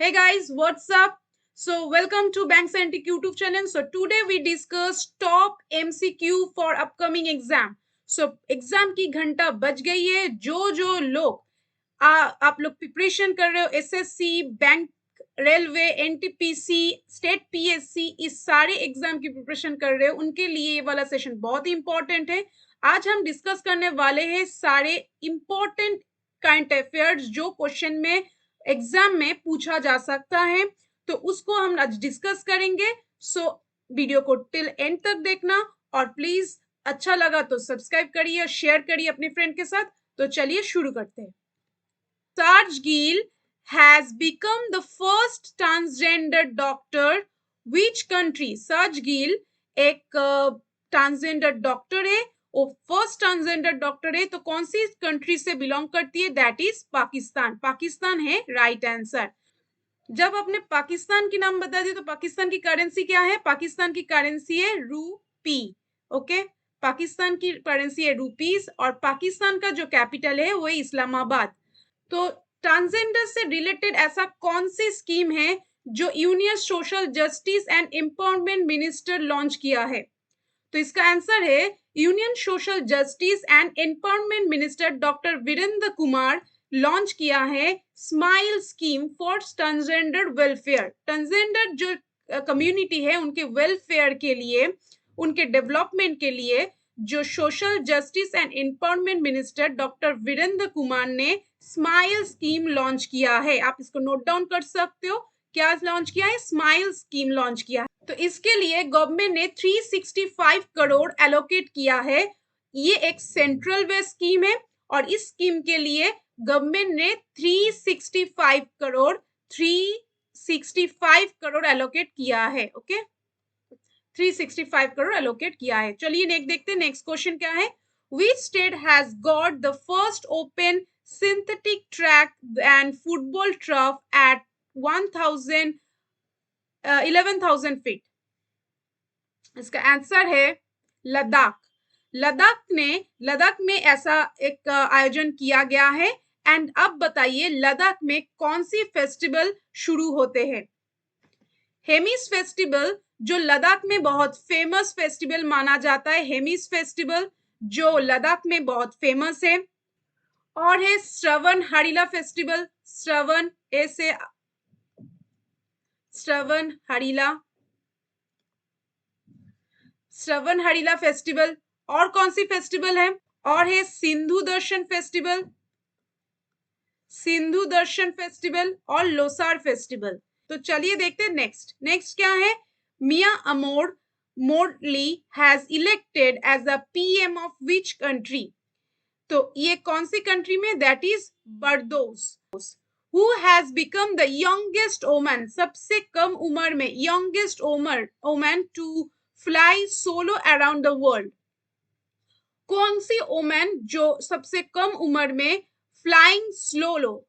Hey guys, what's up? So welcome to Bank Scientific YouTube channel. So today we discuss top MCQ for upcoming exam. So exam की घंटा बज गई है. जो लोग आप लोग प्रिपरेशन कर रहे हो SSC, bank, railway, NTPC, state PSC, इस सारे एग्जाम की प्रिपरेशन कर रहे हो उनके लिए ये वाला सेशन बहुत ही इंपॉर्टेंट है. आज हम डिस्कस करने वाले हैं सारे इंपॉर्टेंट करंट अफेयर्स जो क्वेश्चन में एग्जाम में पूछा जा सकता है, तो उसको हम आज डिस्कस करेंगे. सो वीडियो को टिल एंड तक देखना और प्लीज अच्छा लगा तो सब्सक्राइब करिए और शेयर करिए अपने फ्रेंड के साथ. तो चलिए शुरू करते हैं. Sarge Gill has become the first transgender doctor. Which country? Sarge Gill एक ट्रांसजेंडर डॉक्टर है, वो फर्स्ट ट्रांसजेंडर डॉक्टर है. तो कौन सी कंट्री से बिलोंग करती है? That is Pakistan. पाकिस्तान है राइट आंसर. जब आपने पाकिस्तान की नाम बता दी तो पाकिस्तान की करेंसी क्या है? पाकिस्तान की करेंसी है रूपी. ओके, पाकिस्तान की करेंसी है रूपीज और पाकिस्तान का जो कैपिटल है वो है इस्लामाबाद. तो ट्रांसजेंडर से रिलेटेड ऐसा कौन सी स्कीम है जो union social justice and empowerment minister launch किया है? तो इसका आंसर है union social justice and empowerment minister doctor Virendra Kumar launch किया है SMILE scheme for transgender welfare. Transgender जो कम्युनिटी है उनके वेलफेयर के लिए, उनके डेवलपमेंट के लिए जो social justice and empowerment minister doctor Virendra Kumar ने स्माइल स्कीम लॉन्च किया है. आप इसको नोट डाउन कर सकते हो. क्या लॉन्च किया है? स्माइल स्कीम लॉन्च किया है. तो इसके लिए गवर्नमेंट ने 365 करोड़ एलोकेट किया है. ये एक सेंट्रल वे स्कीम है और इस स्कीम के लिए गवर्नमेंट ने 365 करोड़ एलोकेट किया है. ओके, 365 करोड़ एलोकेट किया है. चलिए नेक्स्ट देखते हैं. नेक्स्ट क्वेश्चन क्या है? Which state has got the first open synthetic track and football turf at 11,000 feet? इसका आंसर है लद्दाख. लद्दाख में ऐसा एक आयोजन किया गया है. एंड अब बताइए लद्दाख में कौन सी फेस्टिवल शुरू होते हैं? हेमिस फेस्टिवल जो लद्दाख में बहुत फेमस फेस्टिवल माना जाता है. हेमिस फेस्टिवल जो लद्दाख में बहुत फेमस है. और है श्रवण हरिला फेस्टिवल. श्रवण हरिला फेस्टिवल. और कौन सी फेस्टिवल है? और है सिंधु दर्शन फेस्टिवल और लोसार फेस्टिवल. तो चलिए देखते हैं नेक्स्ट क्या है? Mia Amor Mottley has elected as the PM of which country? तो ये कौन सी कंट्री में? That is Barbados. Who has become the youngest woman, सबसे कम उम्र में youngest woman to fly solo around the world? कौन सी वोमन जो सबसे कम उम्र में फ्लाइंग सोलो,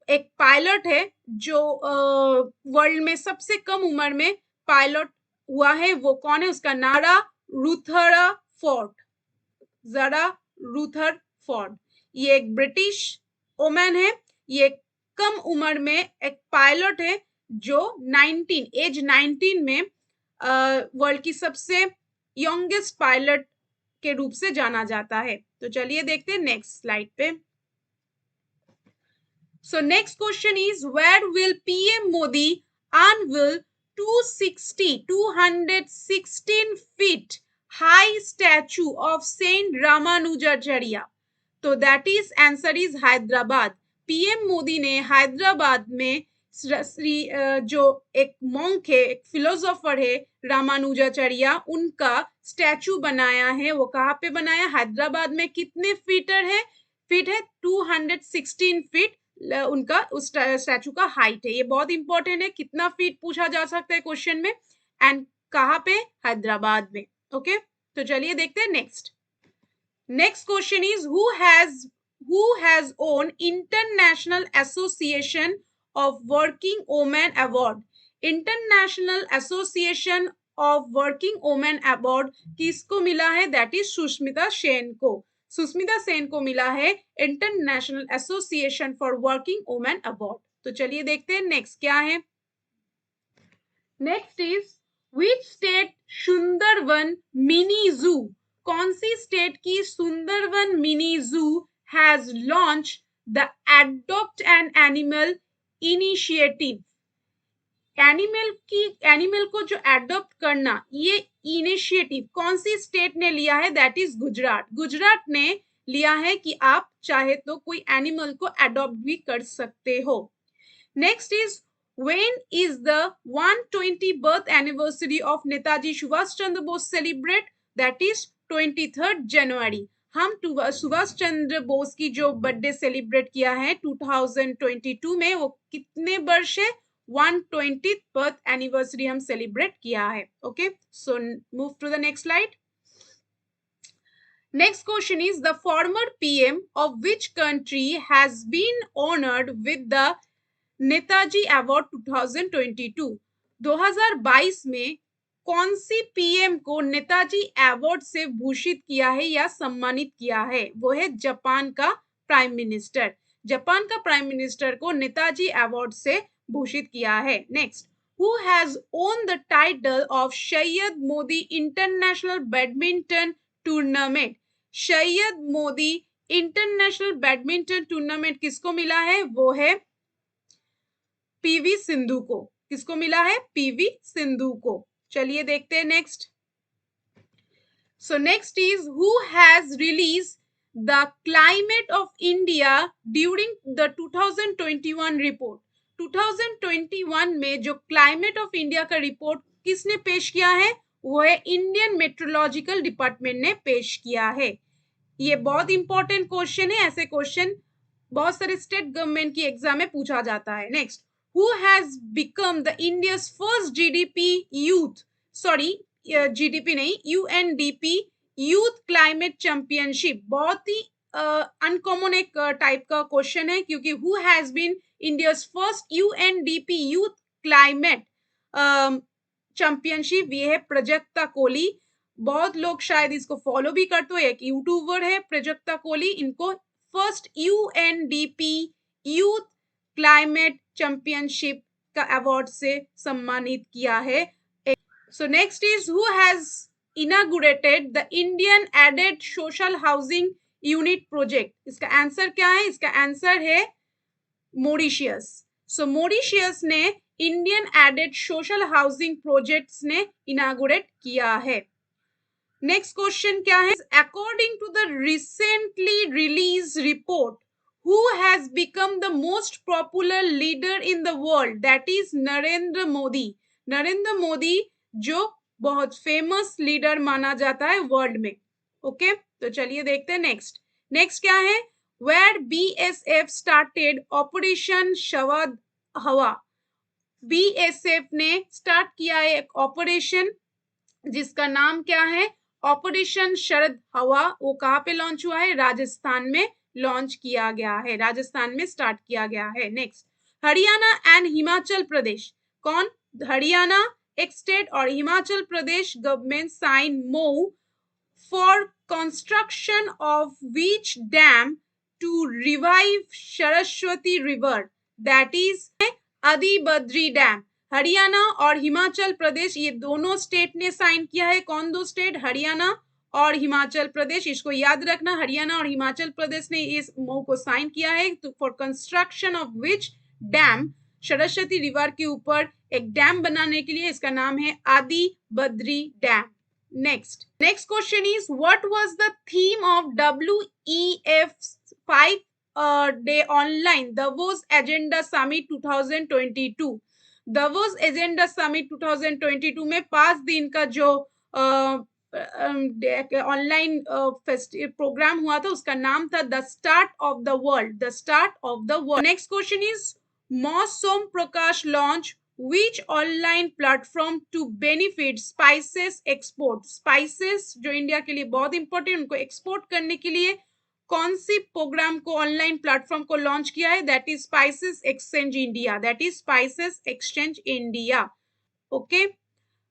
एक पायलट है जो वर्ल्ड में सबसे कम उम्र में पायलट हुआ है, वो कौन है? उसका नाम ज़रा रुथरफोर्ड. ये एक ब्रिटिश वोमन है. ये कम उम्र में एक पायलट है जो 19 में वर्ल्ड की सबसे यंगेस्ट पायलट के रूप से जाना जाता है. तो चलिए देखते हैं नेक्स्ट स्लाइड पे. So next question is, where will PM Modi unveil 216 feet high statue of Saint Ramanujacharya? तो that is answer is Hyderabad. PM Modi ने हैदराबाद में जो एक मॉन्क है, एक फिलोसोफर है रामानुजाचार्य, उनका स्टैचू बनाया है. वो कहाँ पे बनाया? हैदराबाद में. कितने फीट है? 216 फीट उनका उस स्टैचू का हाइट है. ये बहुत इंपॉर्टेंट है. कितना फीट पूछा जा सकता है क्वेश्चन में. एंड कहाँ पे? हैदराबाद में. ओके, तो चलिए देखते हैं next question is, who has won International Association of Working Women Award? International association of working women award किसको मिला है? दैट इज सुष्मिता सेन को मिला है international association for working women award. तो चलिए देखते हैं नेक्स्ट क्या है। Next is which state Sundarvan mini zoo, कौन सी स्टेट की Sundarvan mini zoo has launch the adopt an animal initiative. Animal को जो एडॉप्ट करना, ये इनिशिएटिव कौन सी स्टेट ने लिया है? That is Gujarat. गुजरात ने लिया है कि आप चाहे तो कोई एनिमल को एडॉप्ट भी कर सकते हो। Next is when is the 120 birth anniversary of Netaji Subhash Chandra Bose celebrate? That is 23rd January। हम सुभाष चंद्र बोस की जो बर्थडे सेलिब्रेट किया है 2022 में, वो कितने वर्ष है? 120th बर्थ एनिवर्सरी हम सेलिब्रेट किया है। Okay, so move to the next slide. Next question is the former PM of which country has been honored with the Netaji award 2022। 2022 में कौन सी पीएम को नेताजी अवार्ड से भूषित किया है या सम्मानित किया है? वो है जापान का प्राइम मिनिस्टर। जापान का प्राइम मिनिस्टर को नेताजी अवार्ड से भूषित किया है। Next, who has own the title of Syed Modi international badminton tournament? Syed Modi international badminton tournament किसको मिला है? वो है पीवी सिंधु को। किसको मिला है? पीवी सिंधु को। चलिए देखते हैं next. So next is who has release the climate of India during the 2021 report. 2021 में जो क्लाइमेट ऑफ इंडिया का रिपोर्ट किसने पेश किया है? वो है इंडियन मेट्रोलॉजिकल डिपार्टमेंट ने पेश किया है। ये बहुत इंपॉर्टेंट क्वेश्चन है, ऐसे क्वेश्चन बहुत सारे स्टेट गवर्नमेंट की एग्जाम में पूछा जाता है। Next, who has become the India's first GDP youth, sorry GDP नहीं, UNDP यूथ क्लाइमेट चैंपियनशिप। बहुत ही अनकॉमन एक टाइप का क्वेश्चन है, क्योंकि who has been India's first UNDP youth climate championship, ये है प्रजक्ता कोली। बहुत लोग शायद इसको फॉलो भी करते हो, एक यूट्यूबर है प्रजक्ता कोली, इनको first UNDP youth climate championship का अवार्ड से सम्मानित किया है। So next is who has inaugurated the Indian aided social housing unit project? इसका आंसर क्या है? इसका आंसर है मॉरिशियस। सो मॉरिशियस ने Indian aided social housing projects ने इनॉग्रेट किया है। नेक्स्ट क्वेश्चन क्या है? According to the recently release report, who has become the most popular leader in the world? That is Narendra Modi. Narendra Modi जो बहुत फेमस लीडर माना जाता है वर्ल्ड में। ओके, तो चलिए देखते हैं नेक्स्ट। नेक्स्ट क्या है? Where BSF started ऑपरेशन शरद हवा। BSF ने स्टार्ट किया है एक ऑपरेशन जिसका नाम क्या है? ऑपरेशन शरद हवा। वो कहाँ पे लॉन्च हुआ है? राजस्थान में लॉन्च किया गया है, राजस्थान में स्टार्ट किया गया है। नेक्स्ट, हरियाणा एंड हिमाचल प्रदेश, कौन? हरियाणा एक स्टेट और Himachal Pradesh government sign MoU for construction of which dam to revive Saraswati river? That is Adibadri dam. Haryana और हिमाचल प्रदेश, ये दोनों स्टेट ने साइन किया है। कौन दो स्टेट? हरियाणा और हिमाचल प्रदेश। इसको याद रखना, हरियाणा और हिमाचल प्रदेश ने इस MoU को साइन किया है for construction of which dam, Saraswati river के ऊपर एक डैम बनाने के लिए। इसका नाम है Adi Badri dam. Next question is what was the theme of WEF 5 day online Davos agenda summit 2022? Davos agenda summit 2022 में 5 दिन का जो ऑनलाइन प्रोग्राम हुआ था, उसका नाम था the start of the world. The start of the world. Next question is MoS Som Prakash launch which online platform to benefit spices export? Spices जो इंडिया के लिए बहुत इंपॉर्टेंट, उनको एक्सपोर्ट करने के लिए कौन सी प्रोग्राम को, ऑनलाइन प्लेटफॉर्म को लॉन्च किया है? That is spices exchange India. That is spices exchange India. Okay,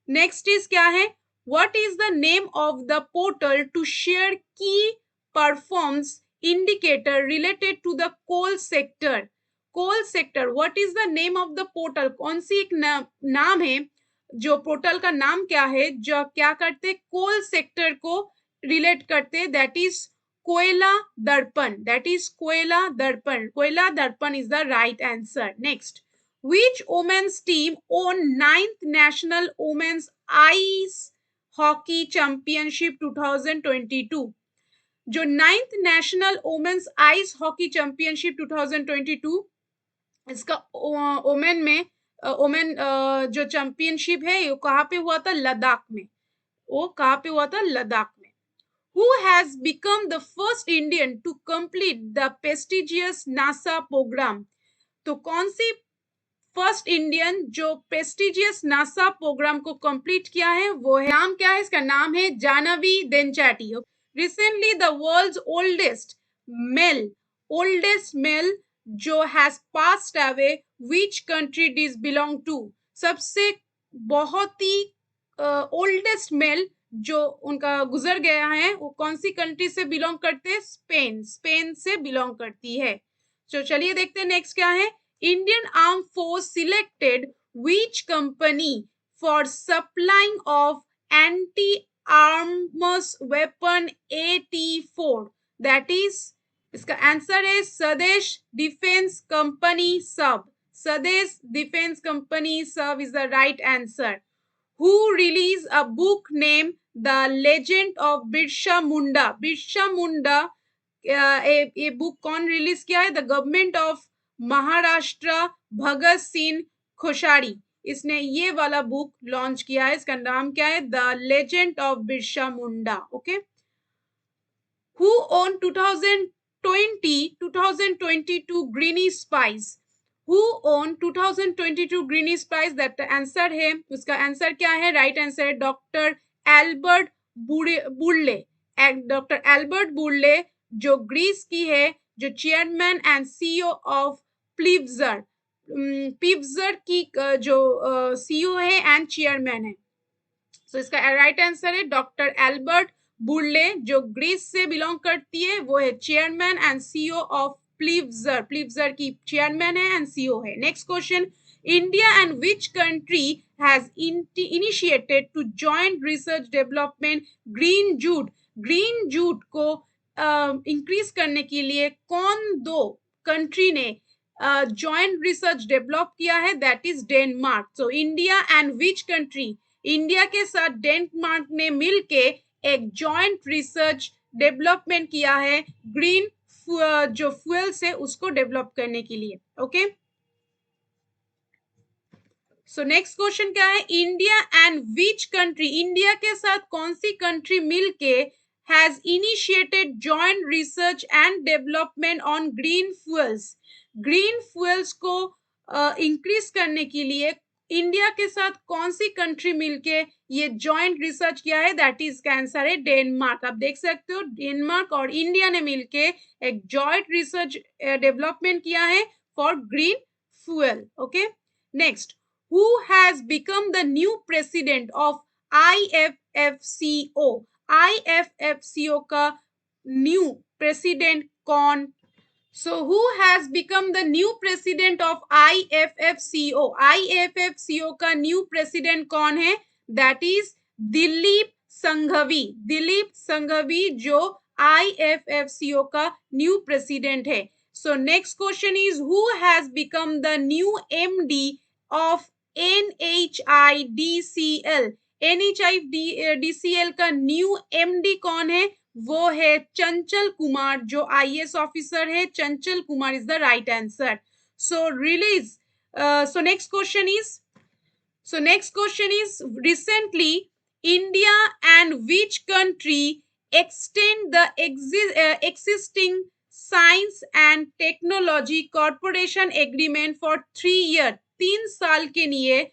next is क्या है? What is the name of the portal to share key performance indicator related to the coal sector? Coal sector, what is the name of the portal, कौन सी एक नाम है, जो portal का नाम क्या है, जो क्या करते, कोल सेक्टर को रिलेट करते, दैट इज कोयला दर्पण, दैट इज कोयला दर्पण, कोयला दर्पण is the right answer. Next, which women's team won 9th national women's ice hockey championship 2022? जो 9th national women's ice hockey championship 2022, इसका ओमेन में ओमेन जो चैंपियनशिप है वो कहाँ पे हुआ था, लद्दाख में, वो कहाँ पे हुआ था, लद्दाख में. Who has become the first Indian to complete the prestigious NASA program? तो कौन सी फर्स्ट इंडियन जो प्रेस्टिजियस नासा प्रोग्राम को कंप्लीट किया है, वो है, नाम क्या है, इसका नाम है Jahnavi Dangeti. Recently the world's oldest male जो has passed away, which country this belong to, सबसे बहुत ही ओल्डेस्ट मेल जो उनका गुजर गया है, वो कौन सी कंट्री से बिलोंग करते हैं, स्पेन से बिलोंग करती है. तो चलिए देखते हैं नेक्स्ट क्या है. Indian Armed Force selected which company for supplying of anti-arms weapon AT-4? That is, इसका आंसर है स्वदेश डिफेंस कंपनी सब. स्वदेश डिफेंस कंपनी सब is the right answer. Who released a book named The Legend of Birsa Munda? Birsa Munda ये book कौन release किया है, the government of Maharashtra, Bhagat Singh Koshyari, इसने ये वाला बुक लॉन्च किया है. इसका नाम क्या है, the legend of Birsa Munda. Okay. Who won 2022 greeny spice? Who won 2022 greeny spice? That answer है, उसका आंसर क्या है, राइट आंसर है doctor Albert Bourla. Doctor Albert Bourla जो ग्रीस की है, जो chairman and CEO of Pfizer, Pfizer की जो सीईओ है एंड चेयरमैन है. सो इसका राइट आंसर है डॉक्टर एल्बर्ट बुर्ले, जो ग्रीस से बिलोंग करती है, वो है chairman and CEO of Pfizer, Pfizer की चेयरमैन है एंड सीईओ है. Next question, India and which country has initiated to joint research development green jute? Green jute को इंक्रीज करने के लिए कौन दो कंट्री ने जॉइंट रिसर्च डेवलप किया है, that is Denmark. So India and which country, India के साथ डेनमार्क ने मिलके एक जॉइंट रिसर्च डेवलपमेंट किया है ग्रीन जो फ्यूल से उसको डेवलप करने के लिए. ओके. सो नेक्स्ट क्वेश्चन क्या है, India and which country, India के साथ कौन सी कंट्री मिलके has initiated joint research and development on green fuels? Green fuels को इंक्रीज करने के लिए इंडिया के साथ कौन सी कंट्री मिलके ये जॉइंट रिसर्च किया है, दैट इज का आंसर है डेनमार्क. आप देख सकते हो डेनमार्क और इंडिया ने मिलके एक जॉइंट रिसर्च डेवलपमेंट किया है for green fuel. Okay. Next, who has become the new president of IFFCO? IFFCO का न्यू प्रेसिडेंट कौन? So who has become the new president of IFFCO? IFFCO का new president कौन है? That is Dilip Sanghvi. Dilip Sanghvi जो IFFCO का new president है. So next question is, who has become the new MD of NHIDCL? NHIDCL का new MD कौन है? वो है चंचल कुमार, जो IAS ऑफिसर है. Chanchal Kumar is the right answer. So release. So next question is recently India and which country extend the existing Science and Technology Corporation Agreement for 3 years? 3 साल के लिए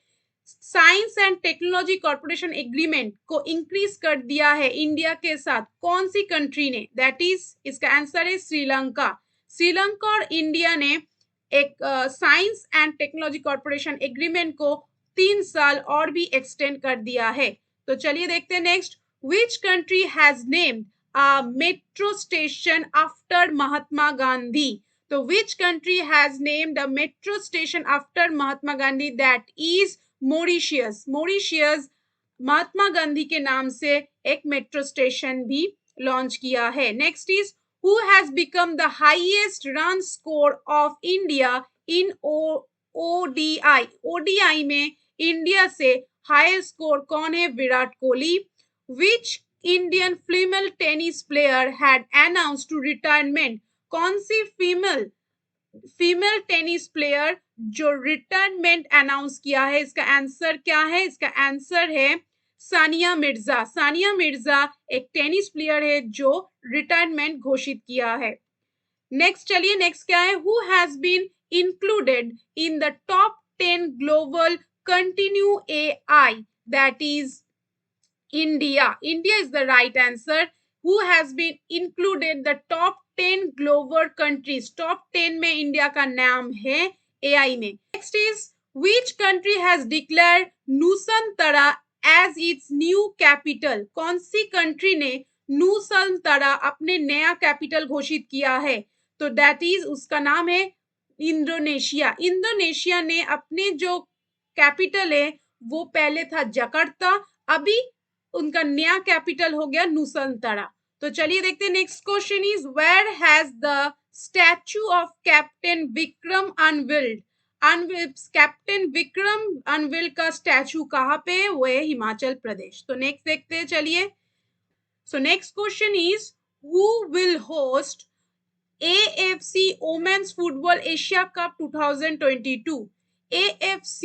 science and technology corporation agreement को increase कर दिया है India के साथ. कौन सी कंट्री ने? दैट इज, इसका आंसर है श्रीलंका. श्रीलंका और इंडिया ने एक science and technology corporation agreement को 3 साल और भी एक्सटेंड कर दिया है. तो चलिए देखते हैं next, which country has named a metro station after Mahatma Gandhi? तो which country has named a metro station after Mahatma Gandhi? That is Mauritius. Mauritius Mahatma Gandhi के नाम से एक मेट्रो स्टेशन भी लॉन्च किया है. Next is who has become the highest run score of India in ODI? ODI में India से highest score कौन है? Virat Kohli. Which Indian female tennis player had announced to retirement? कौन सी फीमेल टेनिस प्लेयर जो retirement announce किया है? इसका answer क्या है? इसका आंसर है सानिया मिर्जा. सानिया मिर्जा एक टेनिस प्लेयर है जो रिटायरमेंट घोषित किया है. नेक्स्ट चलिए, नेक्स्ट क्या है? Who has been included in the top 10 global continue AI? That is India. India is the right answer. Who has been included the top 10 global countries? Top 10 में India का नाम है AI में. Next is which country has declared Nusantara as its new capital? कौन सी country ने नूसंतरा अपने नया कैपिटल घोषित किया है? तो दैट इज उसका नाम है इंडोनेशिया. इंडोनेशिया ने अपने जो कैपिटल है वो पहले था जकार्ता, अभी उनका नया कैपिटल हो गया नूसंतरा. तो चलिए देखते हैं. Next question is where has the statue of captain Vikram unveiled? Captain Vikram unveiled का स्टैचू कहाँ पे? वो है हिमाचल प्रदेश. तो नेक्स्ट देखते हैं चलिए. So next question is who will host AFC women's football Asia cup 2022? AFC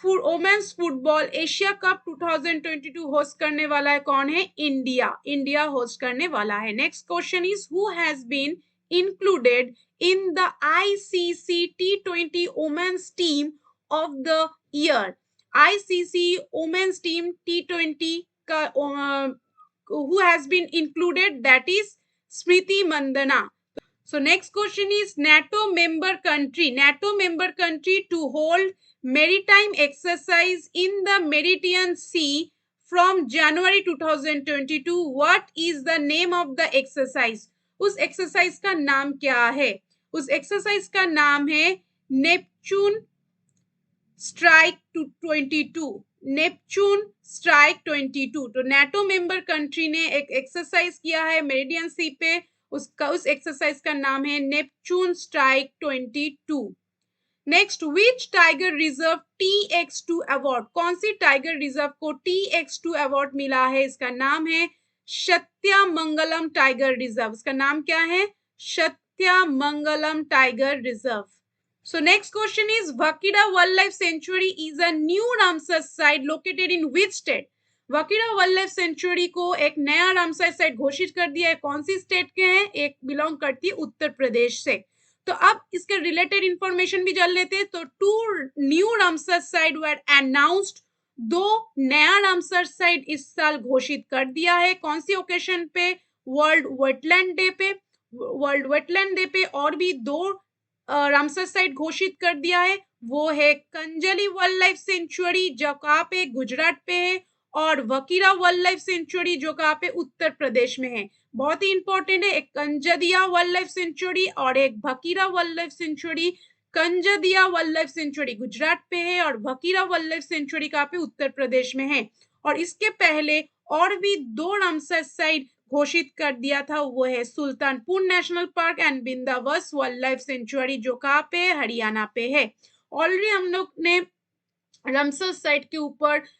women's football Asia cup 2022 host करने वाला है कौन है? इंडिया. इंडिया होस्ट करने वाला है. Next question is who has been included in the ICC T20 women's team of the year? ICC women's team T20 का who has been included? That is Smriti Mandhana. So next question is NATO member country to hold maritime exercise in the Mediterranean Sea from January 2022. What is the name of the exercise? उस exercise का नाम क्या है? उस exercise का नाम है Neptune strike 22. Neptune strike 22. तो नाटो मेंबर कंट्री ने एक एक्सरसाइज किया है मेरिडियन सी पे. उस एक्सरसाइज का नाम है Neptune strike 22. Next which tiger reserve TX2 award? कौन सी टाइगर रिजर्व को TX2 अवार्ड मिला है? इसका नाम है सत्यामंगलम टाइगर रिजर्व. इसका नाम क्या है? Sathyamangalam tiger reserve. So next question is Vakira Wildlife Sanctuary is a new Ramsar site located in which state? Vakira Wildlife Sanctuary को एक नया रामसर साइट घोषित कर दिया है. कौन सी स्टेट के हैं? एक बिलोंग करती है उत्तर प्रदेश से. तो अब इसके रिलेटेड इंफॉर्मेशन भी जान लेते हैं. तो 2 न्यू रामसर साइट वर अनाउंस्ड. 2 नया रामसर साइट इस साल घोषित कर दिया है. कौन सी ओकेशन पे? वर्ल्ड वेटलैंड डे पे. वर्ल्ड वेटलैंड डे पे और भी 2 रामसर साइट घोषित कर दिया है. वो है कंजली वाइल्ड लाइफ सेंचुरी जो कहाँ पे? गुजरात पे है. और वकीरा वाइल्ड लाइफ सेंचुरी जो कहाँ पे? उत्तर प्रदेश में है. बहुत ही इंपॉर्टेंट है. एक कंजदिया वाइल्ड लाइफ सेंचुरी और एक वकीरा वाइल्ड लाइफ सेंचुरी. कंजदिया वाइल्ड लाइफ सेंचुरी गुजरात पे है और वकीरा वाइल्ड लाइफ सेंचुरी कहाँ पे? उत्तर प्रदेश में है. और इसके पहले और भी 2 रामसर साइट घोषित कर दिया था. वो है Sultanpur national park and Bhindawas wild life sanctuary जो कहाँ पे? हरियाणा पे है. ऑलरेडी हम लोग ने रामसर साइट के ऊपर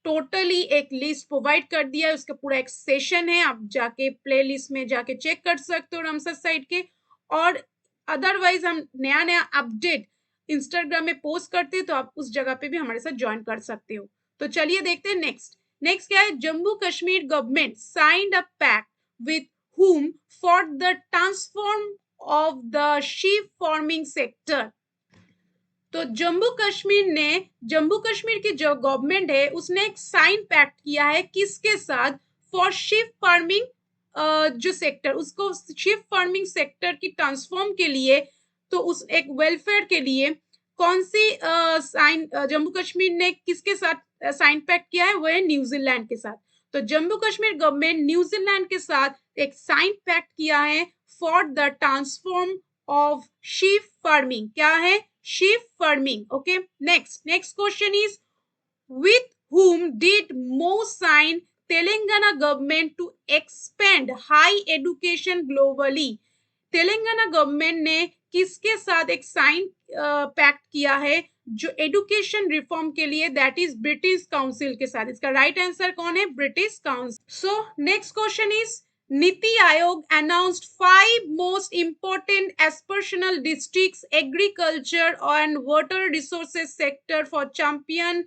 टोटली एक लिस्ट प्रोवाइड कर दिया है. उसका पूरा एक सेशन है, आप जाके प्लेलिस्ट में जाके चेक कर सकते हो रामसर साइट के. और अदरवाइज हम नया नया अपडेट इंस्टाग्राम में पोस्ट करते हैं तो आप उस जगह पे भी हमारे साथ ज्वाइन कर सकते हो. तो चलिए देखते हैं नेक्स्ट. नेक्स्ट क्या है? Jammu Kashmir government signed a pact with whom for the transform of the sheep farming sector. तो जम्मू कश्मीर की जो गवर्नमेंट है उसने एक साइन पैक्ट किया है. किसके साथ? फॉर शीप फार्मिंग जो सेक्टर, उसको शीप फार्मिंग सेक्टर की ट्रांसफॉर्म के लिए, तो उस एक वेलफेयर के लिए कौन सी साइन जम्मू कश्मीर ने किसके साथ साइन पैक्ट किया है? वो है न्यूजीलैंड के साथ. तो जम्मू कश्मीर गवर्नमेंट न्यूजीलैंड के साथ एक साइन पैक्ट किया है for the transform of sheep farming, क्या है? Sheep farming. Okay, next question is with whom did Mo sign Telangana government to expand high education globally? Telangana government ने किसके साथ एक साइन पैक्ट किया है जो एजुकेशन रिफॉर्म के लिए? दैट इज ब्रिटिश काउंसिल के साथ। इसका राइट आंसर कौन है? British council. So next question is NITI Aayog announced 5 most important aspirational districts agriculture and water resources sector for champion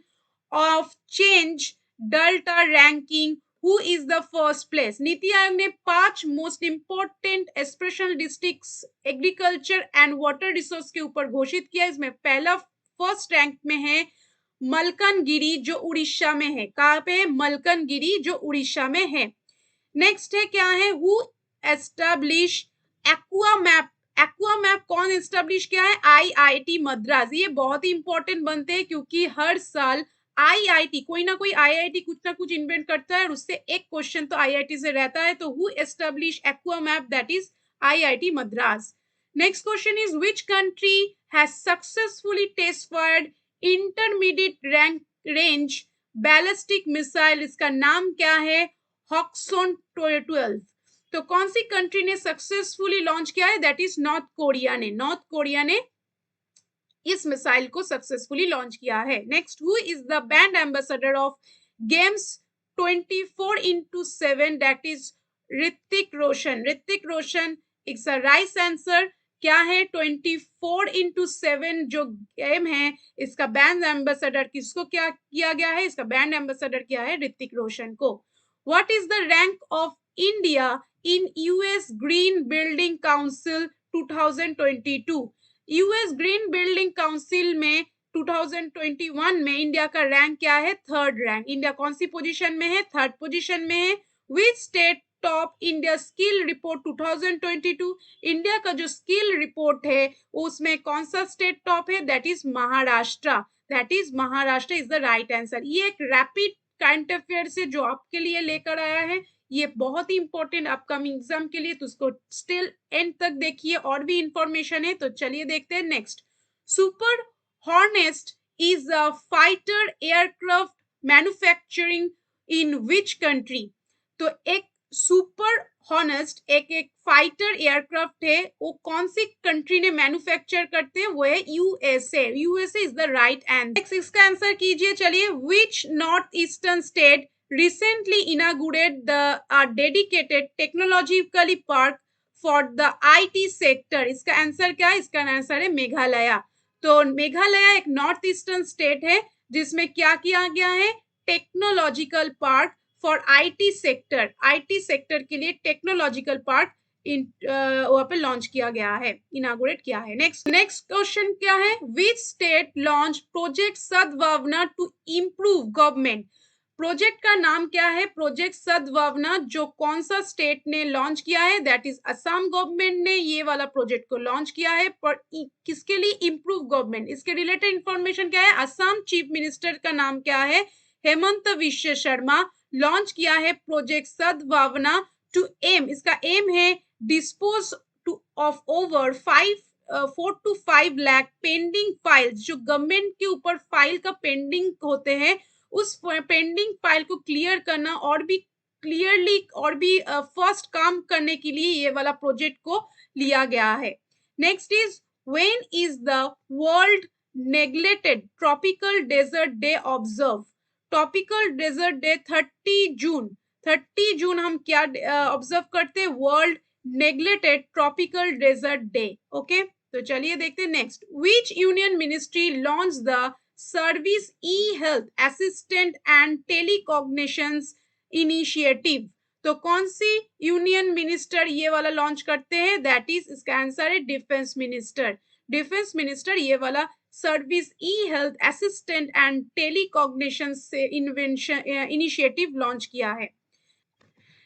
of change delta ranking. Who is the first place? NITI Aayog ने 5 most important aspirational districts agriculture and water resource के ऊपर घोषित किया। इसमें पहला first rank में है मलकनगिरी जो उड़ीसा में है। कहाँ पे? मलकनगिरी जो उड़ीसा में है। नेक्स्ट है क्या है? Who establish aqua map? Aqua map कौन एस्टैब्लिश किया है? आईआईटी मद्रास। ये बहुत ही इंपॉर्टेंट बनते हैं क्योंकि हर साल आईआईटी कोई ना कोई आईआईटी कुछ ना कुछ इन्वेंट करता है और उससे एक क्वेश्चन तो आईआईटी से रहता है। तो who establish aqua map? That is IIT Madras. Next question is which country has successfully test fired intermediate rank range ballistic missile? इसका नाम क्या है? हॉक्सॉन 12। तो कौन सी कंट्री ने सक्सेसफुली लॉन्च किया है? दैट इज नॉर्थ कोरिया ने। नॉर्थ कोरिया ने इस मिसाइल को सक्सेसफुली लॉन्च किया है। Next, who is the brand ambassador of games 24x7? That is Hrithik Roshan. Hrithik Roshan it's a right answer. क्या है? 24x7 जो गेम है इसका ब्रांड एम्बेसडर किसको क्या किया गया है? इसका ब्रांड एम्बेसडर किया है ऋतिक रोशन को। What is the rank of India in US green building council 2022? US green building council में 2021 में इंडिया का रैंक क्या है? Third rank. इंडिया कौन सी पोजीशन में है? थर्ड पोजीशन में है। Which state top India skill report 2022? India का जो स्किल रिपोर्ट है उसमें कौन सा स्टेट टॉप है? That is Maharashtra. That is Maharashtra is the right answer. ये एक रैपिड करंट अफेयर से जो आपके लिए लेकर आया है, ये बहुत ही इंपॉर्टेंट अपकमिंग एग्जाम के लिए, तो उसको स्टिल एंड तक देखिए, और भी इंफॉर्मेशन है। तो चलिए देखते हैं next. Super hornet is a fighter aircraft manufacturing in which country? तो एक सुपर हॉनेस्ट एक फाइटर एयरक्राफ्ट है, वो कौन सी कंट्री ने मैन्युफैक्चर करते हैं? वो है USA. USA is the right answer. इसका आंसर कीजिए। चलिए, which north eastern state recently inaugurated the dedicated technologically park for the IT sector? इसका आंसर क्या है? इसका आंसर है मेघालय। तो मेघालय एक नॉर्थ ईस्टर्न स्टेट है जिसमें क्या किया गया है? Technological park for IT sector. IT sector के लिए टेक्नोलॉजिकल पार्क वहां पे लॉन्च किया गया है, इनागुरेट किया है। नेक्स्ट क्वेश्चन क्या है? विच स्टेट लॉन्च प्रोजेक्ट सद्भावना टू इम्प्रूव गवर्नमेंट? प्रोजेक्ट का नाम क्या है? प्रोजेक्ट सद्भावना जो कौन सा स्टेट ने लॉन्च किया है? दैट इज असम गवर्नमेंट ने ये वाला प्रोजेक्ट को लॉन्च किया है। पर किसके लिए? Improve government. इसके रिलेटेड इंफॉर्मेशन क्या है? असम चीफ मिनिस्टर का नाम क्या है? हेमंत विश्व शर्मा लॉन्च किया है प्रोजेक्ट सद्भावना टू एम। इसका एम है dispose two of over 4 to 5 lakh pending files. जो गवर्नमेंट के ऊपर फाइल का पेंडिंग होते हैं उस पेंडिंग फाइल को क्लियर करना और भी क्लियरली और भी फर्स्ट काम करने के लिए ये वाला प्रोजेक्ट को लिया गया है। Next is when is the world neglected tropical desert day observe? Tropical desert day 30 जून हम क्या ऑब्जर्व करते हैं? World neglected tropical desert day. Okay, तो चलिए देखते हैं next. Which union ministry launch the service e health assistant and teleconsultations initiative? तो कौन सी यूनियन मिनिस्टर ये वाला लॉन्च करते हैं? दैट इज, इसका आंसर है डिफेंस मिनिस्टर। डिफेंस मिनिस्टर ये वाला service e health assistant and teleconsultation से इन्वेंशन इनिशिएटिव लॉन्च किया है।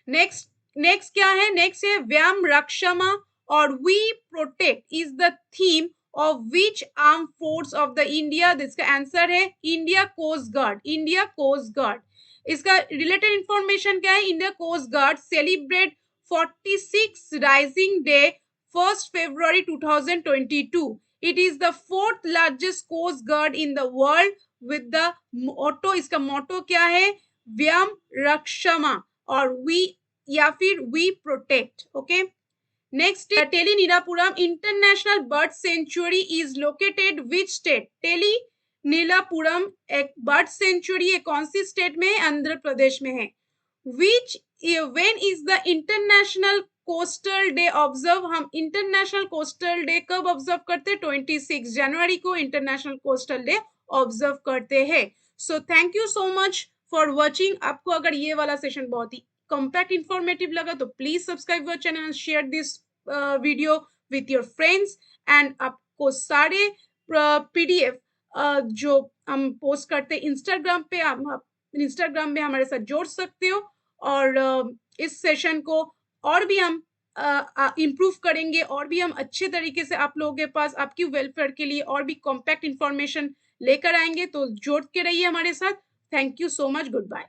नेक्स्ट क्या है? नेक्स्ट है व्याम रक्षमा और we protect is the theme of which armed force of the India? इसका आंसर है India coast guard. India coast guard. इसका रिलेटेड इंफॉर्मेशन क्या है? India coast guard celebrate 46 rising day 1st February 2022. It is the 4th largest coast guard in the world with the motto, इसका motto क्या है? व्यम रक्षमा और we या फिर we protect. Okay, next Telineelapuram international bird sanctuary is located which state? Telineelapuram एक bird century है, कौन सी स्टेट में है? आंध्र प्रदेश में है. विच when is the international coastal day observe? हम इंटरनेशनल कोस्टल डे कब ऑब्जर्व करते हैं? 26 जनवरी को इंटरनेशनल कोस्टल डे ऑब्जर्व करते हैं. So thank you so much for watching. आपको अगर ये वाला सेशन बहुत ही कॉम्पैक्ट इंफॉर्मेटिव लगा तो please subscribe our channel and share this video with your friends. And आपको सारे पीडीएफ जो हम पोस्ट करते हैं इंस्टाग्राम पे, आप इंस्टाग्राम में हमारे साथ जोड़ सकते हो. और इस सेशन को और भी हम इम्प्रूव करेंगे और भी हम अच्छे तरीके से आप लोगों के पास आपकी वेलफेयर के लिए और भी कॉम्पैक्ट इंफॉर्मेशन लेकर आएंगे. तो जोड़ के रहिए हमारे साथ. Thank you so much. Good bye.